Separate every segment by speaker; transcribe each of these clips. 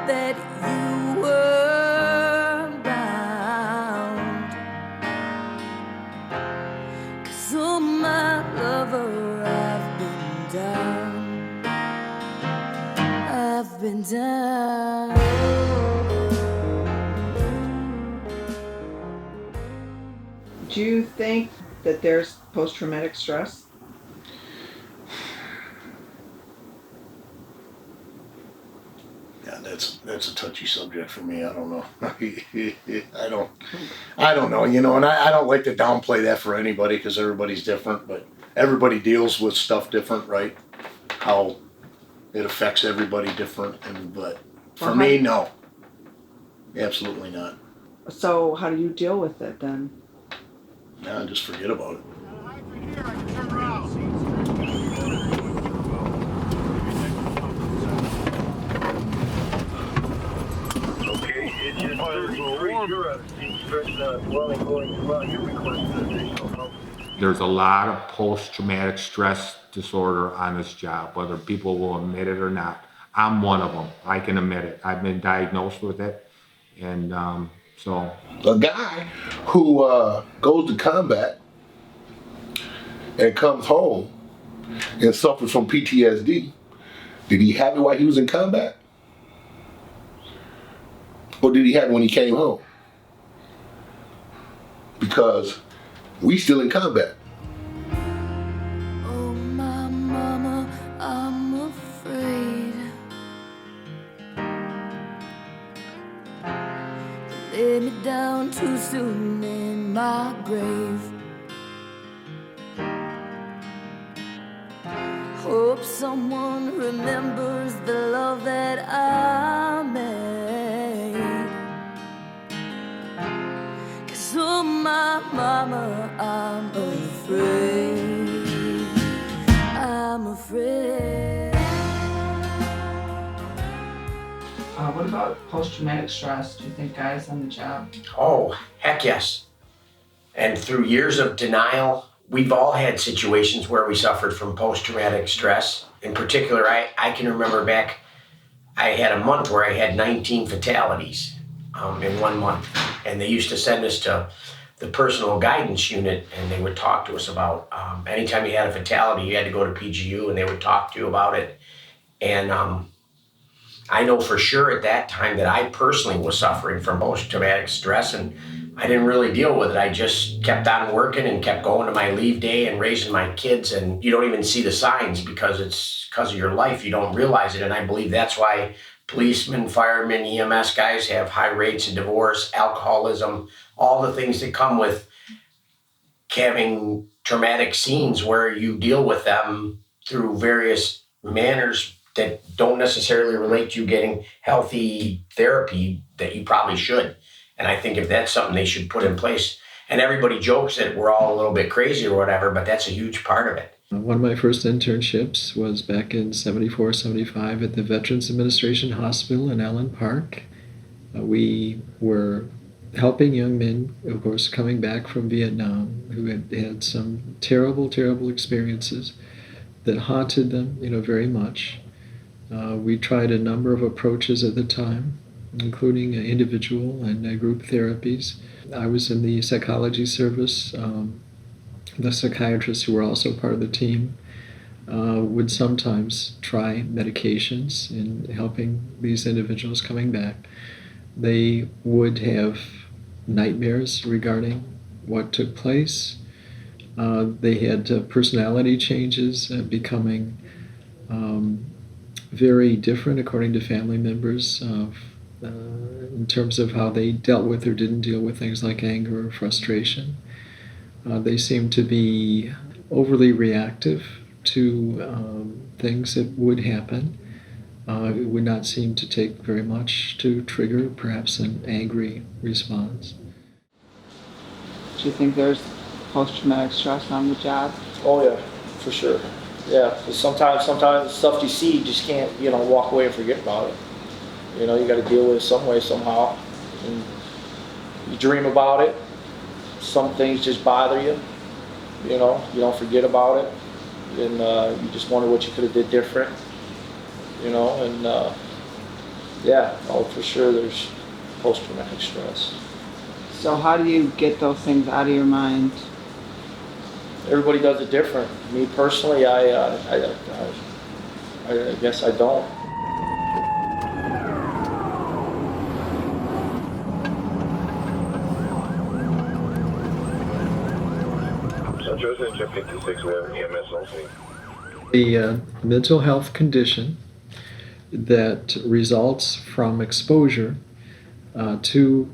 Speaker 1: that you were around. 'Cause oh my lover, I've been down. I've been down.
Speaker 2: Do you think that there's post-traumatic stress?
Speaker 3: Yeah, that's a touchy subject for me. I don't know. I don't know. You know, and I don't like to downplay that for anybody because everybody's different. But everybody deals with stuff different, right? How it affects everybody different. But for me, no, absolutely not.
Speaker 2: So how do you deal with it then?
Speaker 3: Nah, just forget about it.
Speaker 4: There's a lot of post-traumatic stress disorder on this job, whether people will admit it or not. I'm one of them. I can admit it. I've been diagnosed with it. And so.
Speaker 5: A guy who goes to combat and comes home and suffers from PTSD, did he have it while he was in combat? Or did he have it when he came home? Because we still in combat.
Speaker 1: Oh my mama, I'm afraid. Lay me down too soon in my grave. Hope someone remembers the love that I made. 'Cause oh my mama, I'm afraid. I'm afraid.
Speaker 2: What about post-traumatic stress? Do you think guys on the job?
Speaker 6: Oh, heck yes. And through years of denial, we've all had situations where we suffered from post-traumatic stress. In particular, I can remember back, I had a month where I had 19 fatalities in 1 month. And they used to send us to the personal guidance unit, and they would talk to us about anytime you had a fatality, you had to go to PGU, and they would talk to you about it. And I know for sure at that time that I personally was suffering from post-traumatic stress, and I didn't really deal with it. I just kept on working and kept going to my leave day and raising my kids, and you don't even see the signs because it's because of your life. You don't realize it, and I believe that's why policemen, firemen, EMS guys have high rates of divorce, alcoholism, all the things that come with having traumatic scenes where you deal with them through various manners that don't necessarily relate to you getting healthy therapy that you probably should. And I think if that's something they should put in place, and everybody jokes that we're all a little bit crazy or whatever, but that's a huge part of it.
Speaker 7: One of my first internships was back in 74, 75 at the Veterans Administration Hospital in Allen Park. We were helping young men, of course, coming back from Vietnam who had had some terrible, terrible experiences that haunted them, very much. We tried a number of approaches at the time, including individual and group therapies. I was in the psychology service. The psychiatrists who were also part of the team would sometimes try medications in helping these individuals coming back. They would have nightmares regarding what took place. They had personality changes, becoming very different according to family members in terms of how they dealt with or didn't deal with things like anger or frustration. They seemed to be overly reactive to things that would happen. It would not seem to take very much to trigger perhaps an angry response.
Speaker 2: Do you think there's post-traumatic stress on the job?
Speaker 8: Oh yeah, for sure. Yeah, 'cause sometimes stuff you see you just can't, walk away and forget about it. You got to deal with it some way, somehow. And you dream about it. Some things just bother you. You don't forget about it, and you just wonder what you could have did different. And Yeah, oh, for sure there's post-traumatic stress.
Speaker 2: So how do you get those things out of your mind?
Speaker 8: Everybody does it different. Me personally, I guess I don't.
Speaker 9: Engine 56, we have EMS only.
Speaker 7: The mental health condition that results from exposure to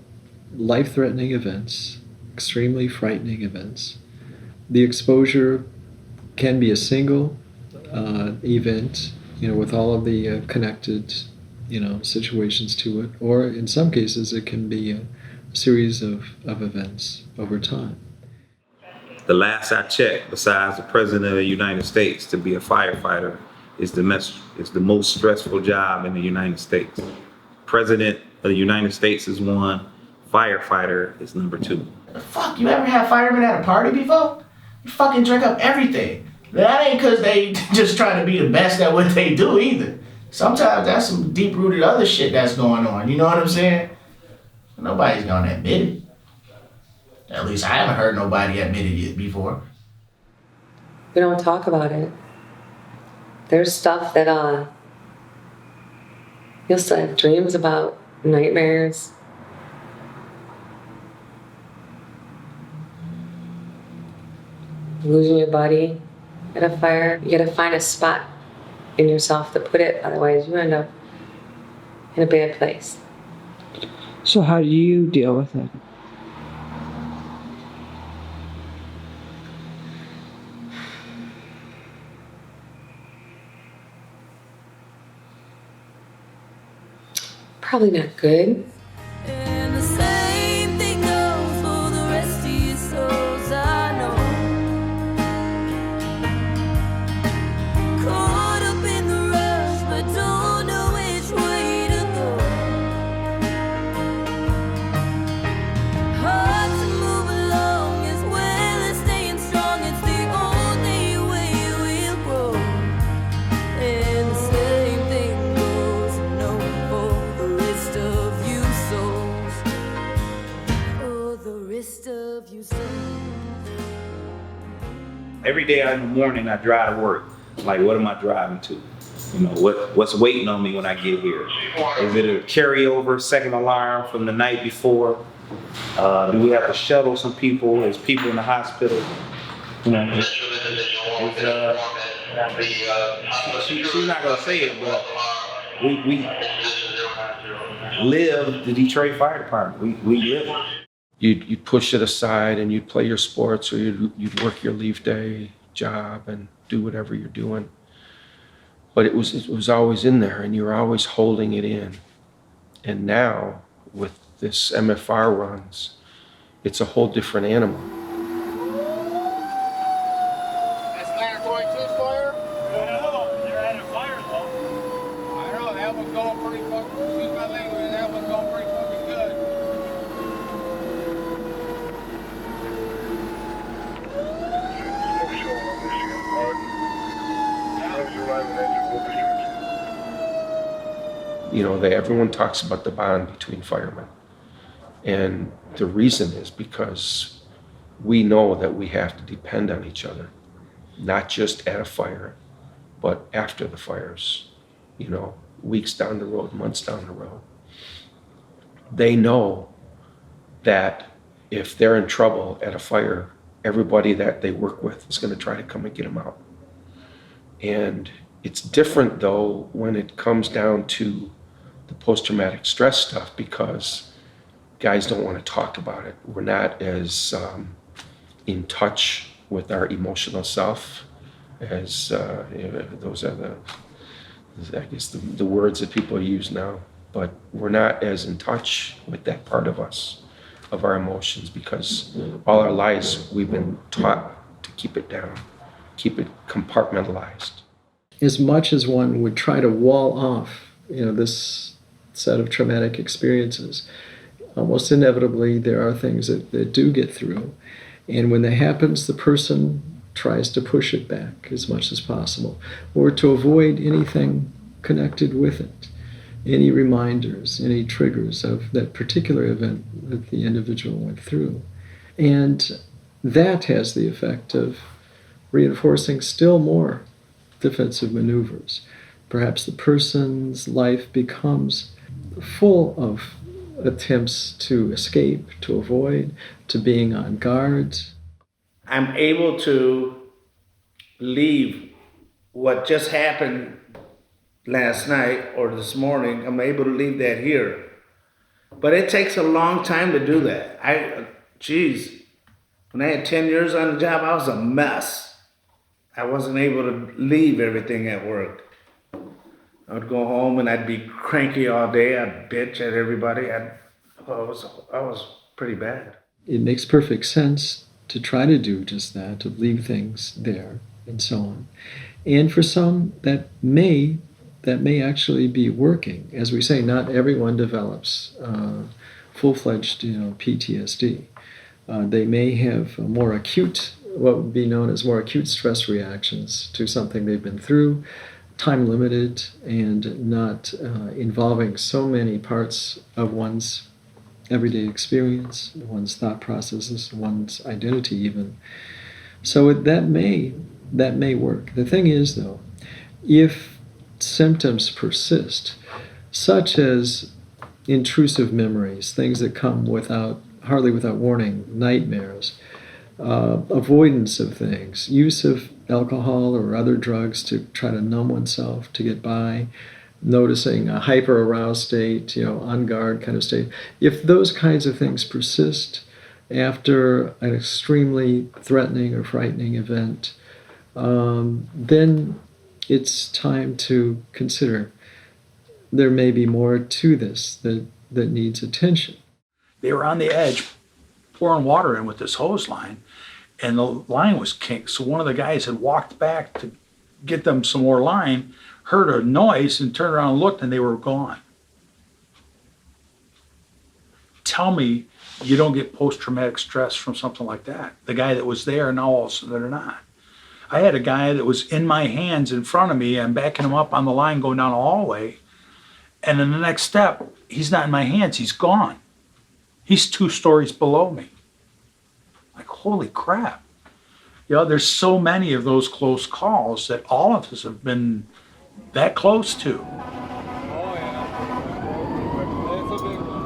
Speaker 7: life-threatening events, extremely frightening events. The exposure can be a single event, with all of the connected, situations to it, or in some cases it can be a series of events over time.
Speaker 10: The last I checked, besides the President of the United States, to be a firefighter is the most stressful job in the United States. President of the United States is one, firefighter is number two.
Speaker 6: Fuck, you ever had firemen at a party before? You fucking drink up everything. That ain't cause they just trying to be the best at what they do either. Sometimes that's some deep-rooted other shit that's going on, you know what I'm saying? Nobody's gonna admit it. At least I haven't heard nobody admit it before.
Speaker 11: We don't talk about it. There's stuff that you'll still have dreams about, nightmares. Losing your buddy at a fire. You gotta find a spot in yourself to put it, otherwise you end up in a bad place.
Speaker 2: So how do you deal with it?
Speaker 11: Probably not good.
Speaker 1: And the same thing goes for the rest of your souls, I know. Caught up in the rush, but don't know which way to go. Hard to move along as well as staying strong. It's the only way we'll grow. And the same thing goes, no, for the rest of you souls. For the rest of you souls.
Speaker 10: Every day in the morning I drive to work. Like, what am I driving to? What's waiting on me when I get here? Is it a carryover, second alarm from the night before? Do we have to shuttle some people? Is people in the hospital? She's not gonna say it, but we live the Detroit Fire Department. We live it.
Speaker 12: You'd push it aside and you'd play your sports, or you'd work your leave day job and do whatever you're doing. But it was always in there, and you're always holding it in. And now with this MFR runs, it's a whole different animal.
Speaker 9: That's Atlanta 22's fire? I know, they're at a fire though. I know, that one's going pretty fucking, excuse my language, that one's going pretty fucking good.
Speaker 12: Everyone talks about the bond between firemen. And the reason is because we know that we have to depend on each other, not just at a fire, but after the fires, weeks down the road, months down the road. They know that if they're in trouble at a fire, everybody that they work with is going to try to come and get them out. And it's different though when it comes down to the post-traumatic stress stuff, because guys don't want to talk about it. We're not as in touch with our emotional self as those are the words that people use now. But we're not as in touch with that part of us, of our emotions, because all our lives we've been taught to keep it down, keep it compartmentalized.
Speaker 7: As much as one would try to wall off, this set of traumatic experiences, almost inevitably there are things that do get through. And when that happens, the person tries to push it back as much as possible, or to avoid anything connected with it. any reminders, any triggers of that particular event that the individual went through. And that has the effect of reinforcing still more defensive maneuvers. Perhaps the person's life becomes full of attempts to escape, to avoid, to being on guard.
Speaker 13: I'm able to leave what just happened last night or this morning. I'm able to leave that here. But it takes a long time to do that. When I had 10 years on the job, I was a mess. I wasn't able to leave everything at work. I would go home and I'd be cranky all day. I'd bitch at everybody. I was pretty bad.
Speaker 7: It makes perfect sense to try to do just that, to leave things there and so on. And for some, that may actually be working. As we say, not everyone develops full-fledged, PTSD. They may have more acute, what would be known as more acute stress reactions to something they've been through, time limited, and not involving so many parts of one's everyday experience, one's thought processes, one's identity even. So that may work. The thing is, though, if symptoms persist, such as intrusive memories, things that come hardly without warning, nightmares, avoidance of things, use of alcohol or other drugs to try to numb oneself, to get by, noticing a hyper-aroused state, on guard kind of state. If those kinds of things persist after an extremely threatening or frightening event, then it's time to consider there may be more to this that needs attention.
Speaker 14: They were on the edge pouring water in with this hose line, and the line was kinked. So one of the guys had walked back to get them some more line, heard a noise, and turned around and looked, and they were gone. Tell me you don't get post-traumatic stress from something like that. The guy that was there, now all of a sudden they're not. I had a guy that was in my hands in front of me. I'm backing him up on the line going down the hallway. And in the next step, he's not in my hands. He's gone. He's 2 stories below me. Like, holy crap. There's so many of those close calls that all of us have been that close to.
Speaker 9: Oh, yeah. That's a big one.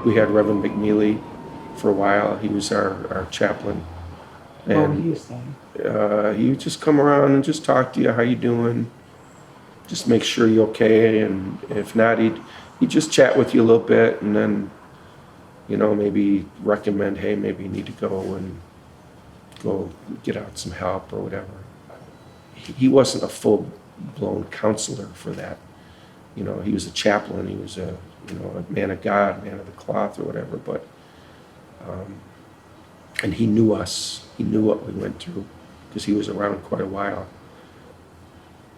Speaker 12: We had Reverend McNeely for a while. He was our chaplain. And he would just come around and just talk to you, how you doing? Just make sure you're okay. And if not, he'd just chat with you a little bit, and then, maybe recommend, hey, maybe you need to go get out some help or whatever. He wasn't a full-blown counselor for that. He was a chaplain. He was a man of God, man of the cloth or whatever, but and he knew us. He knew what we went through because he was around quite a while.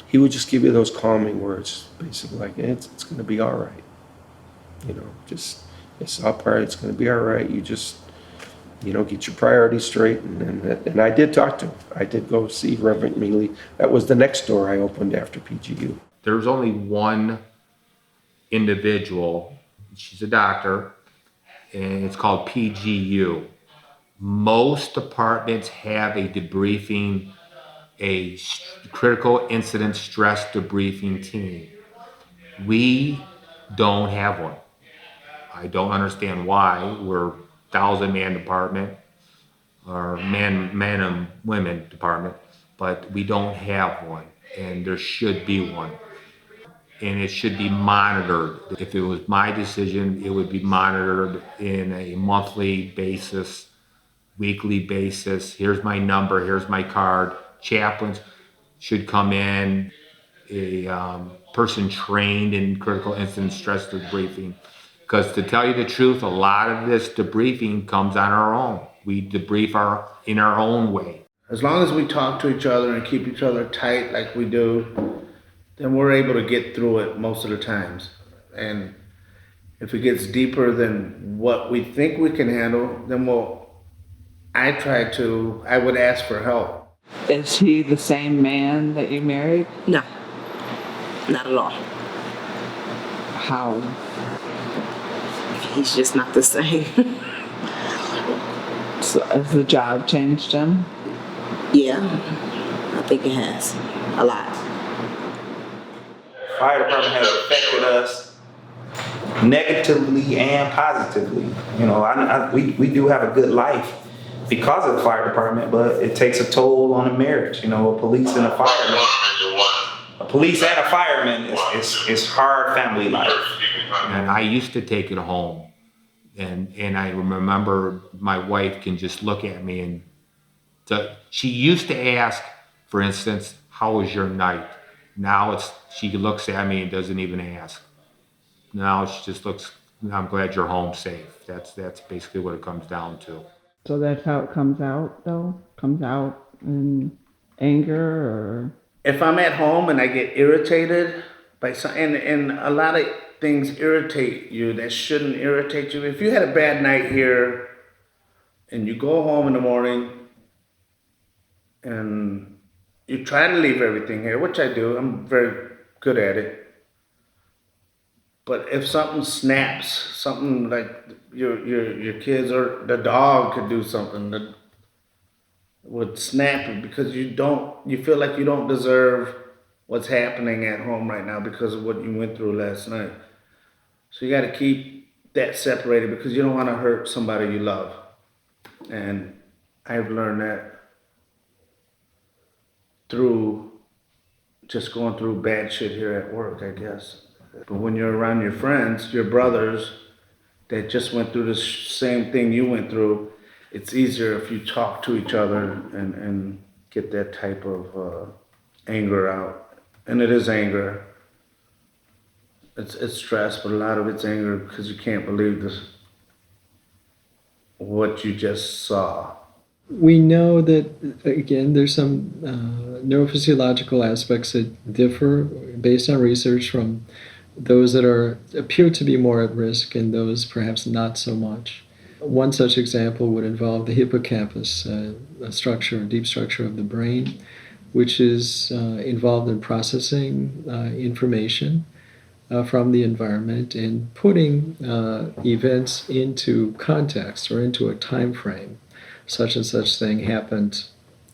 Speaker 12: He would just give you those calming words, basically like, it's going to be all right. Just, it's all right, it's going to be all right. You just, get your priorities straight. And I did talk to him. I did go see Reverend Mealy. That was the next door I opened after PGU.
Speaker 4: There's only one individual, she's a doctor, and it's called PGU. Most departments have a debriefing, a critical incident stress debriefing team. We don't have one. I don't understand why. We're 1,000-man department, or man and women department, but we don't have one, and there should be one. And it should be monitored. If it was my decision, it would be monitored in a monthly basis, weekly basis. Here's my number, here's my card. Chaplains should come in, a person trained in critical incident stress debriefing. Because to tell you the truth, a lot of this debriefing comes on our own. We debrief in our own way.
Speaker 13: As long as we talk to each other and keep each other tight like we do, then we're able to get through it most of the times. And If it gets deeper than what we think we can handle, then I would ask for help.
Speaker 2: Is he the same man that you married?
Speaker 15: No, not at all.
Speaker 2: How?
Speaker 15: He's just not the same.
Speaker 2: So has the job changed him?
Speaker 15: Yeah, I think it has a lot.
Speaker 10: Fire department has affected us negatively and positively. You know, we do have a good life because of the fire department, but it takes a toll on a marriage. You know, a police and a fireman is hard family life.
Speaker 4: And I used to take it home. And I remember my wife can just look at me and she used to ask, for instance, how was your night? Now she looks at me and doesn't even ask. Now she just looks, I'm glad you're home safe. That's basically what it comes down to.
Speaker 2: So that's how it comes out, though? Comes out in anger, or?
Speaker 13: If I'm at home and I get irritated by something, and a lot of things irritate you that shouldn't irritate you. If you had a bad night here and you go home in the morning and you try to leave everything here, which I do, I'm very good at it. But if something snaps, something like your kids or the dog could do something that would snap you because you feel like you don't deserve what's happening at home right now because of what you went through last night. So you got to keep that separated because you don't want to hurt somebody you love. And I've learned that through just going through bad shit here at work, I guess. But when you're around your friends, your brothers that just went through the same thing you went through, it's easier if you talk to each other and get that type of anger out. And it is anger. It's stress, but a lot of it's anger because you can't believe what you just saw.
Speaker 7: We know that, again, there's some neurophysiological aspects that differ based on research from those that appear to be more at risk and those perhaps not so much. One such example would involve the hippocampus, a deep structure of the brain, which is involved in processing information from the environment and putting events into context or into a time frame. Such and such thing happened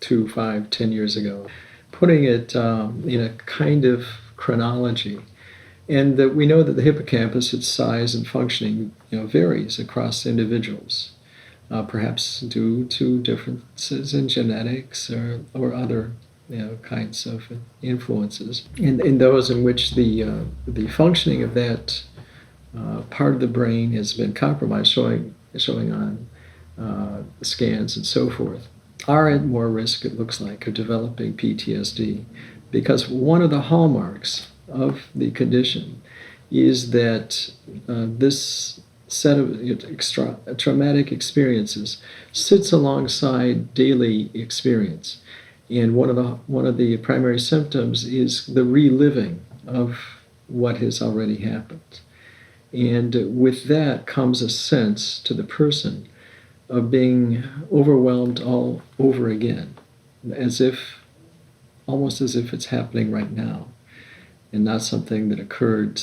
Speaker 7: 2, 5, 10 years ago. Putting it in a kind of chronology. And that we know that the hippocampus, its size and functioning, varies across individuals, perhaps due to differences in genetics or other kinds of influences. In those in which the functioning of that part of the brain has been compromised, showing on scans and so forth, are at more risk, it looks like, of developing PTSD, because one of the hallmarks of the condition is that this set of traumatic experiences sits alongside daily experience, and one of the primary symptoms is the reliving of what has already happened, and with that comes a sense to the person of being overwhelmed all over again, almost as if it's happening right now, and not something that occurred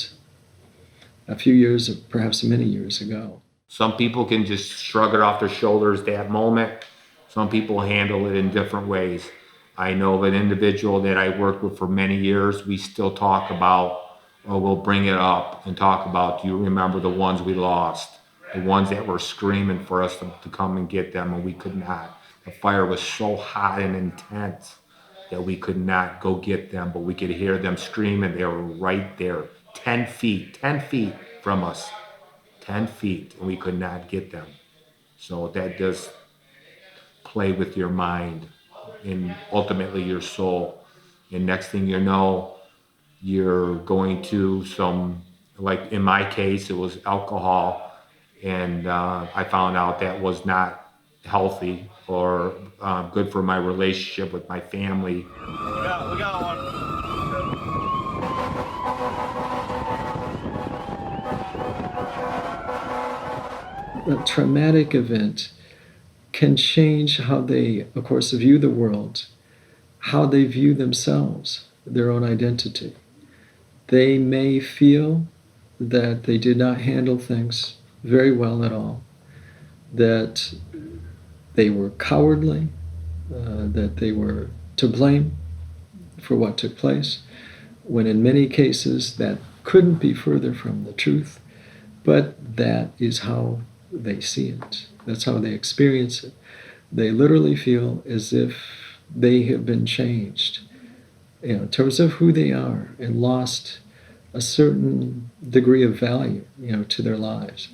Speaker 7: a few years, or perhaps many years ago.
Speaker 4: Some people can just shrug it off their shoulders that moment. Some people handle it in different ways. I know of an individual that I worked with for many years. We still talk about, or we'll bring it up and talk about, do you remember the ones we lost? The ones that were screaming for us to come and get them, and we could not. The fire was so hot and intense that we could not go get them, but we could hear them screaming. They were right there, 10 feet from us, 10 feet, and we could not get them. So that does play with your mind and ultimately your soul. And next thing you know, you're going to some, like in my case, it was alcohol. And I found out that was not healthy or good for my relationship with my family.
Speaker 9: We got one.
Speaker 7: a traumatic event can change how they, of course, view the world, how they view themselves, their own identity. They may feel that they did not handle things very well at all, that they were cowardly, that they were to blame for what took place, when in many cases that couldn't be further from the truth, but that is how they see it. That's how they experience it. They literally feel as if they have been changed, in terms of who they are, and lost a certain degree of value, to their lives.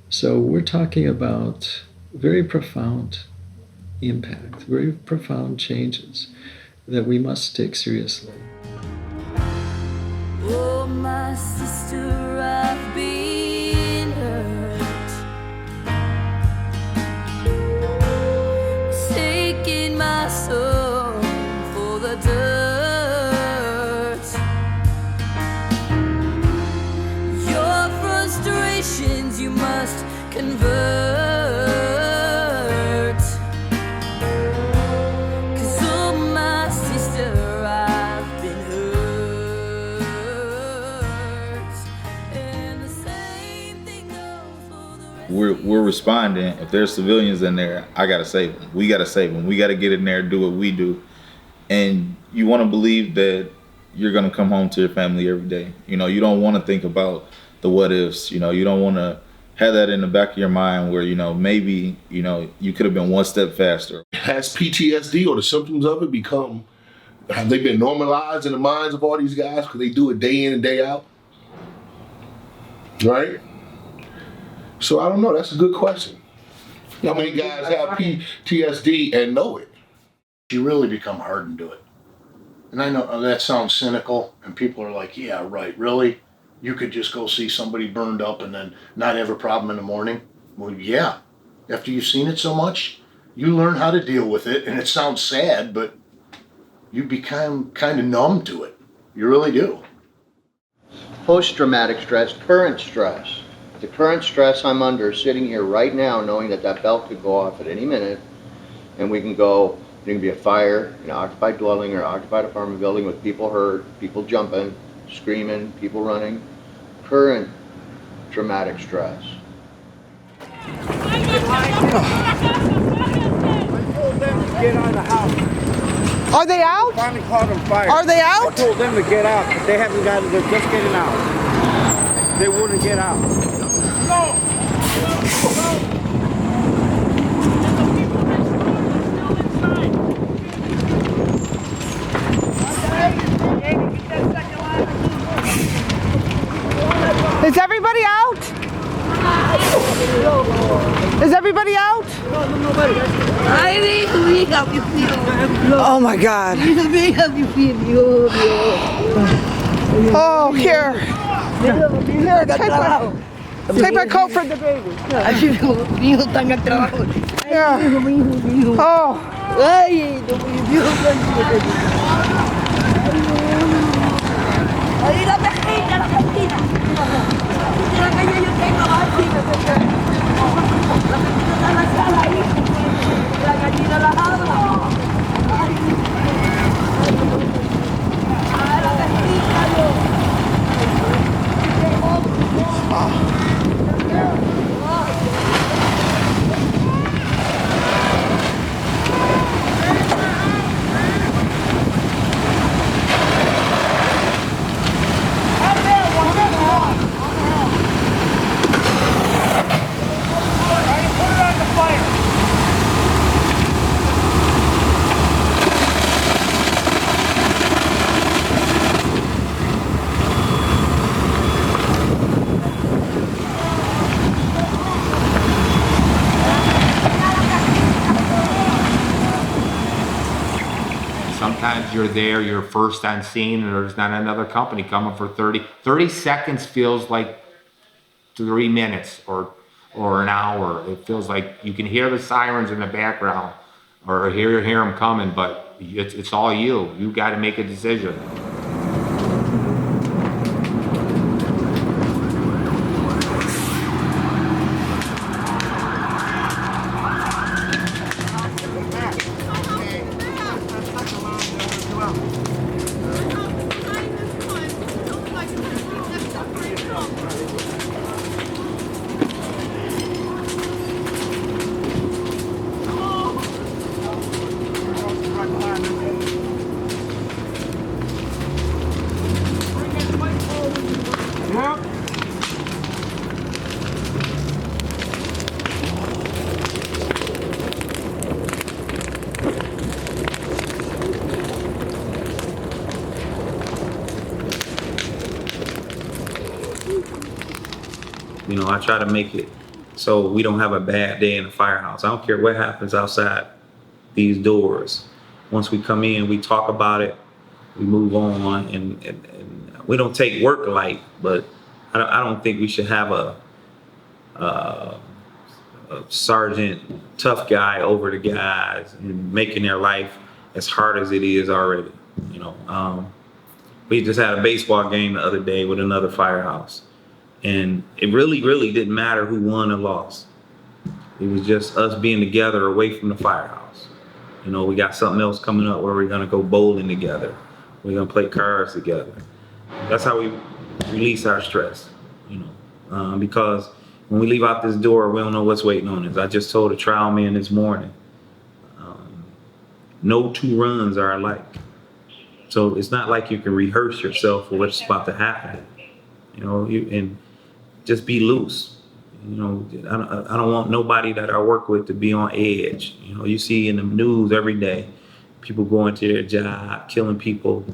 Speaker 7: So we're talking about very profound impact, very profound changes that we must take seriously.
Speaker 1: Oh, my sister, I've been hurt, taking my soul for the dirt. Your frustrations you must convert. 'Cause oh, my sister, I've been hurt. And the same thing goes for the rest.
Speaker 10: We're responding. If there's civilians in there, I gotta save them. We gotta save them. We gotta get in there and do what we do. And you want to believe that you're gonna come home to your family every day. You don't want to think about the what ifs. You don't want to have that in the back of your mind where maybe you could have been one step faster.
Speaker 5: Has PTSD or the symptoms of it have they been normalized in the minds of all these guys because they do it day in and day out? Right? So I don't know. That's a good question. How many guys have PTSD and know it?
Speaker 3: You really become hardened to it. And I know that sounds cynical, and people are like, yeah, right, really? You could just go see somebody burned up and then not have a problem in the morning? Well, yeah. After you've seen it so much, you learn how to deal with it, and it sounds sad, but you become kind of numb to it. You really do.
Speaker 16: Post-traumatic stress, current stress. The current stress I'm under, sitting here right now, knowing that belt could go off at any minute, and there can be a fire in an occupied dwelling or occupied apartment building with people hurt, people jumping, screaming, people running. Current traumatic stress.
Speaker 9: I told them to get out of the house.
Speaker 17: Are they out?
Speaker 9: Finally caught on fire.
Speaker 17: Are they out?
Speaker 9: I told them to get out, but they haven't got it. They're just getting out. They wouldn't get out. No!
Speaker 17: Is everybody out? Is everybody out? Oh my God. Oh, here. Here, take my coat for the baby. Yeah. Oh.
Speaker 4: Sometimes you're there, you're first on scene, and there's not another company coming for 30 seconds feels like 3 minutes or an hour. It feels like you can hear the sirens in the background or hear them coming, but it's all you. You got to make a decision.
Speaker 10: You know, I try to make it so we don't have a bad day in the firehouse. I don't care what happens outside these doors. Once we come in, we talk about it, we move on, and we don't take work light, but I don't think we should have a sergeant tough guy over the guys and making their life as hard as it is already. You know, we just had a baseball game the other day with another firehouse, and it really didn't matter who won or lost. It was just us being together away from the firehouse. You know, we got something else coming up where we're gonna go bowling together. We're gonna play cards together. That's how we release our stress, you know, because when we leave out this door, we don't know what's waiting on us. I just told a trial man this morning, no two runs are alike. So it's not like you can rehearse yourself for what's about to happen. You know, and just be loose. You know, I don't want nobody that I work with to be on edge. You know, you see in the news every day, people going to their job, killing people,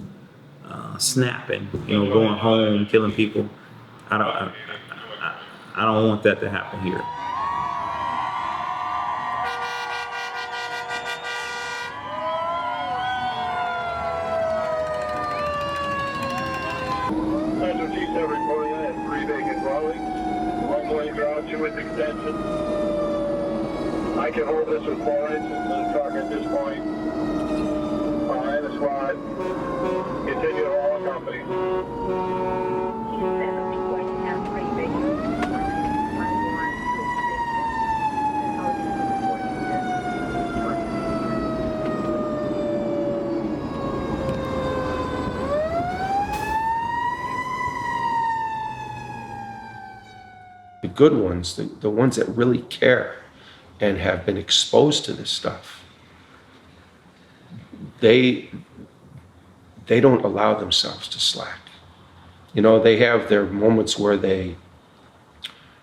Speaker 10: snapping, you know, going home, killing people. I don't want that to happen here.
Speaker 9: Special Chiefs are reporting in 3 vacant dwellings. One way ground, 2 with extension. I can hold this with 4 inches of the truck at this point. Behind the squad. Continue to all companies.
Speaker 12: The good ones, the ones that really care and have been exposed to this stuff, they don't allow themselves to slack. You know, they have their moments where they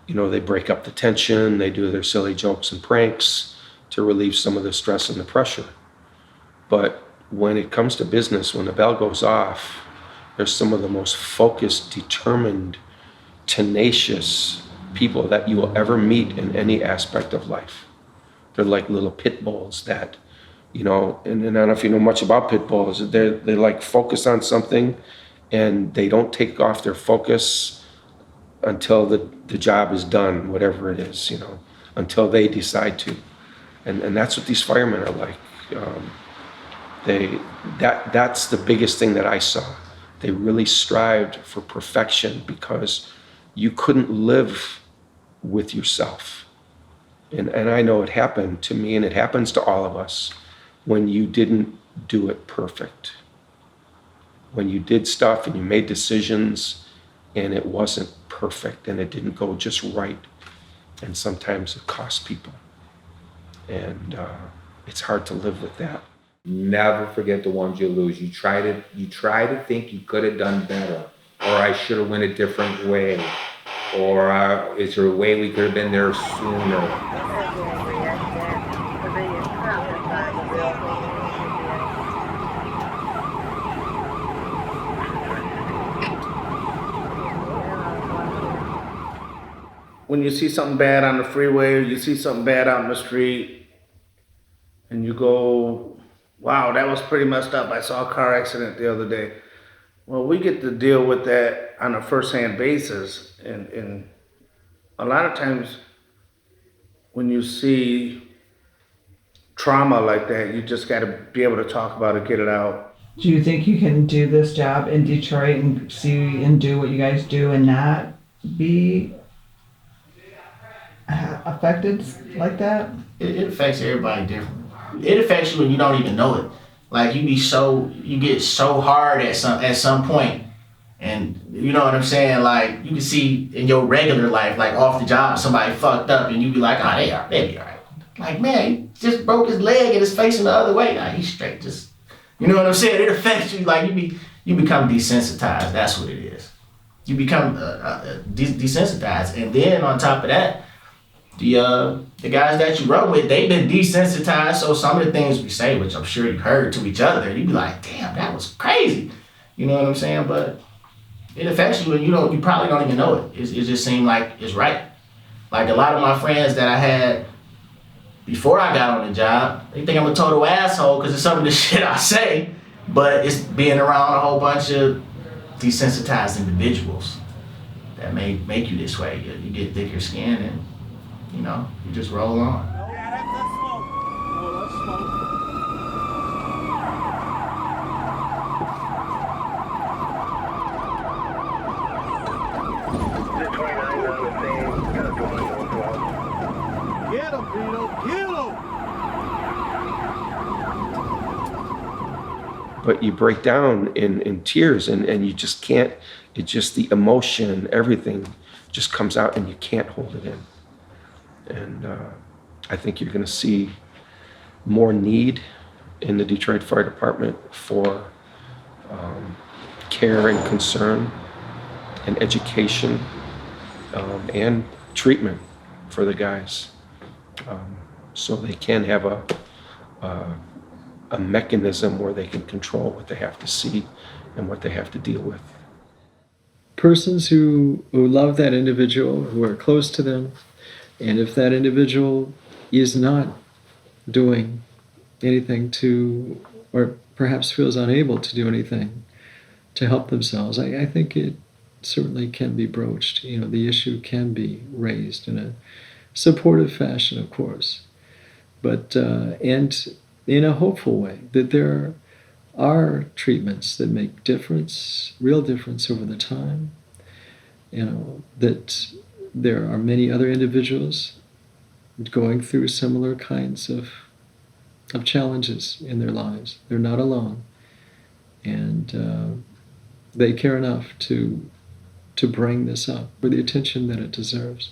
Speaker 12: break up the tension, they do their silly jokes and pranks to relieve some of the stress and the pressure. But when it comes to business, when the bell goes off, they're some of the most focused, determined, tenacious people that you will ever meet in any aspect of life. They're like little pit bulls that, you know, and I don't know if you know much about pit bulls, they like focus on something and they don't take off their focus until the job is done, whatever it is, you know, until they decide to. And that's what these firemen are like. That's the biggest thing that I saw. They really strived for perfection because you couldn't live with yourself. And I know it happened to me, and it happens to all of us when you didn't do it perfect. When you did stuff and you made decisions and it wasn't perfect and it didn't go just right. And sometimes it costs people. And it's hard to live with that.
Speaker 4: Never forget the ones you lose. You try to think you could have done better, or I should have went a different way, or is there a way we could have been there sooner?
Speaker 13: When you see something bad on the freeway, or you see something bad out in the street, and you go, wow, that was pretty messed up. I saw a car accident the other day. Well, we get to deal with that on a first-hand basis. And a lot of times when you see trauma like that, you just got to be able to talk about it, get it out.
Speaker 2: Do you think you can do this job in Detroit and see and do what you guys do and not be affected like that?
Speaker 18: It affects everybody differently. It affects you when you don't even know it. Like you get so hard at some point, and you know what I'm saying. Like you can see in your regular life, like off the job, somebody fucked up, and you be like, oh, they be alright. Like man, he just broke his leg and is facing the other way. Nah, he's straight. Just you know what I'm saying. It affects you. Like you become desensitized. That's what it is. You become desensitized, and then on top of that, the guys that you run with, they've been desensitized, so some of the things we say, which I'm sure you've heard to each other, you'd be like, damn, that was crazy. You know what I'm saying? But it affects you and you probably don't even know it. It just seems like it's right. Like a lot of my friends that I had before I got on the job, they think I'm a total asshole because of some of the shit I say, but it's being around a whole bunch of desensitized individuals that may make you this way. You get thicker skin and, you just roll on.
Speaker 17: Get him, Vito, kill him!
Speaker 12: But you break down in tears and you just can't, it just, the emotion, everything just comes out and you can't hold it in. And I think you're gonna see more need in the Detroit Fire Department for care and concern and education and treatment for the guys, so they can have a mechanism where they can control what they have to see and what they have to deal with.
Speaker 7: Persons who love that individual, who are close to them, and if that individual is not doing anything to, or perhaps feels unable to do anything to help themselves, I think it certainly can be broached. The issue can be raised in a supportive fashion, of course, but and in a hopeful way, that there are treatments that make real difference over the time. That there are many other individuals going through similar kinds of challenges in their lives. They're not alone, and they care enough to bring this up for the attention that it deserves.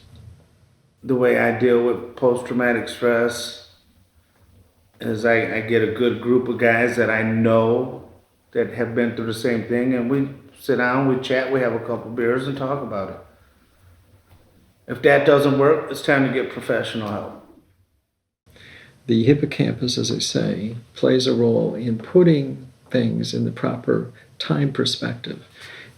Speaker 13: The way I deal with post-traumatic stress is I get a good group of guys that I know that have been through the same thing, and we sit down, we chat, we have a couple beers and talk about it. If that doesn't work, it's time to get professional help.
Speaker 7: The hippocampus, as I say, plays a role in putting things in the proper time perspective.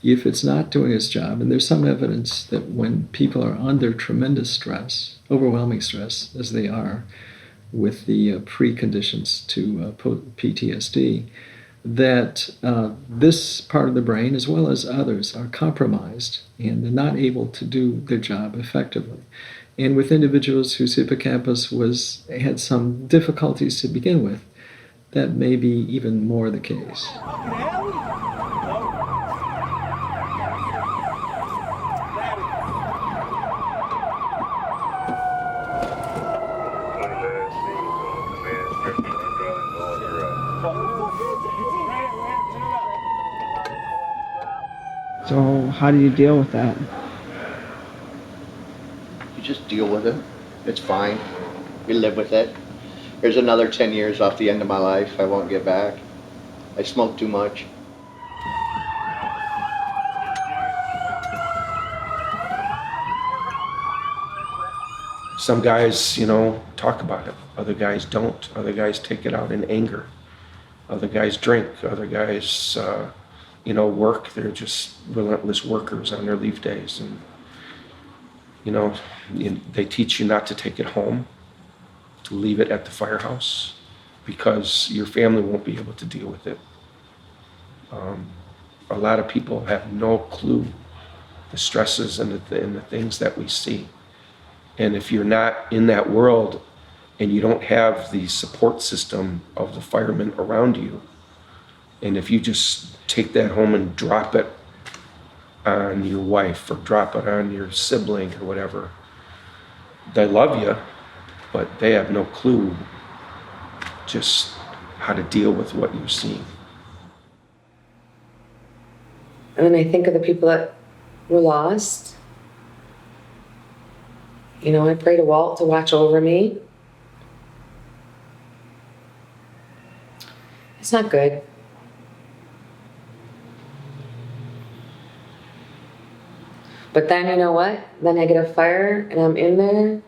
Speaker 7: If it's not doing its job, and there's some evidence that when people are under tremendous stress, overwhelming stress, as they are, with the preconditions to PTSD, that this part of the brain, as well as others, are compromised and they're not able to do their job effectively. And with individuals whose hippocampus had some difficulties to begin with, that may be even more the case.
Speaker 2: So how do you deal with that?
Speaker 16: You just deal with it. It's fine. You live with it. Here's another 10 years off the end of my life I won't get back. I smoke too much.
Speaker 12: Some guys, talk about it. Other guys don't. Other guys take it out in anger. Other guys drink. Other guys, work. They're just relentless workers on their leave days. And, they teach you not to take it home, to leave it at the firehouse, because your family won't be able to deal with it. A lot of people have no clue the stresses and the things that we see. And if you're not in that world and you don't have the support system of the firemen around you, and if you just take that home and drop it on your wife or drop it on your sibling or whatever, they love you, but they have no clue just how to deal with what you're seeing.
Speaker 11: And then I think of the people that were lost. I pray to Walt to watch over me. It's not good. But then you know what? Then I get a fire and I'm in there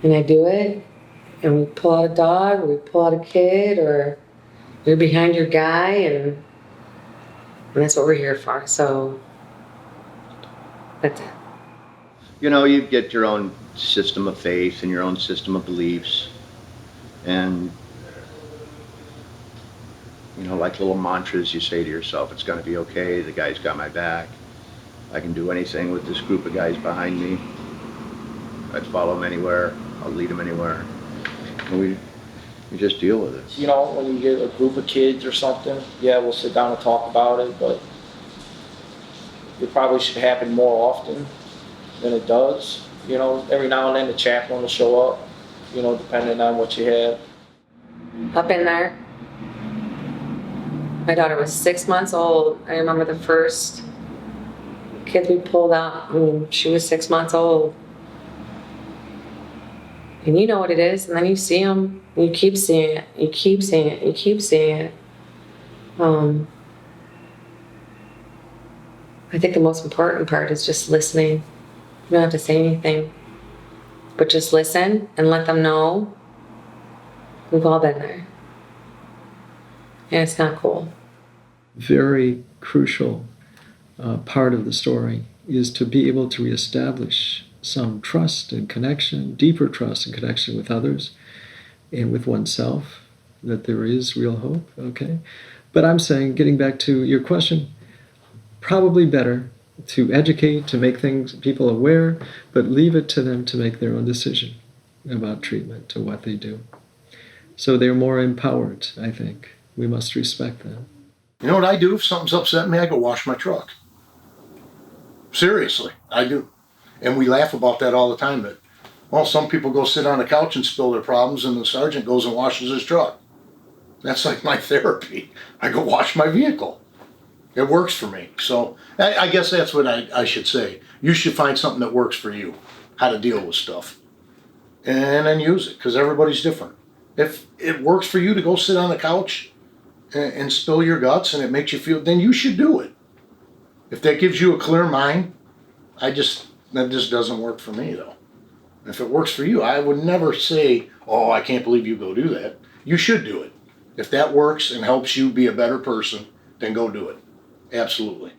Speaker 11: and I do it and we pull out a dog or we pull out a kid or you're behind your guy and And that's what we're here for. So that's it.
Speaker 16: You know, you get your own system of faith and your own system of beliefs. And, you know, like little mantras you say to yourself, it's going to be okay. The guy's got my back. I can do anything with this group of guys behind me. I'd follow them anywhere. I'll lead them anywhere. And we just deal with it.
Speaker 8: You know, when you get a group of kids or something, yeah, we'll sit down and talk about it, but it probably should happen more often than it does. You know, every now and then the chaplain will show up, you know, depending on what you have.
Speaker 11: Up in there. My daughter was 6 months old. I remember the first kid we pulled out, and she was 6 months old. And you know what it is, and then you see them, and you keep seeing it, you keep seeing it, you keep seeing it. I think the most important part is just listening. You don't have to say anything, but just listen and let them know we've all been there. And it's not cool.
Speaker 7: Very crucial part of the story is to be able to reestablish some trust and connection, deeper trust and connection with others and with oneself, that there is real hope, okay? But I'm saying, getting back to your question, probably better to educate, to make people aware, but leave it to them to make their own decision about treatment, to what they do. So they're more empowered, I think. We must respect that.
Speaker 3: You know what I do if something's upsetting me? I go wash my truck. Seriously, I do. And we laugh about that all the time. But, well, some people go sit on the couch and spill their problems, and the sergeant goes and washes his truck. That's like my therapy. I go wash my vehicle. It works for me. So I guess that's what I should say. You should find something that works for you, how to deal with stuff. And then use it, because everybody's different. If it works for you to go sit on the couch and spill your guts and it makes you feel, then you should do it. If that gives you a clear mind, that just doesn't work for me, though. If it works for you, I would never say, oh, I can't believe you go do that. You should do it. If that works and helps you be a better person, then go do it. Absolutely.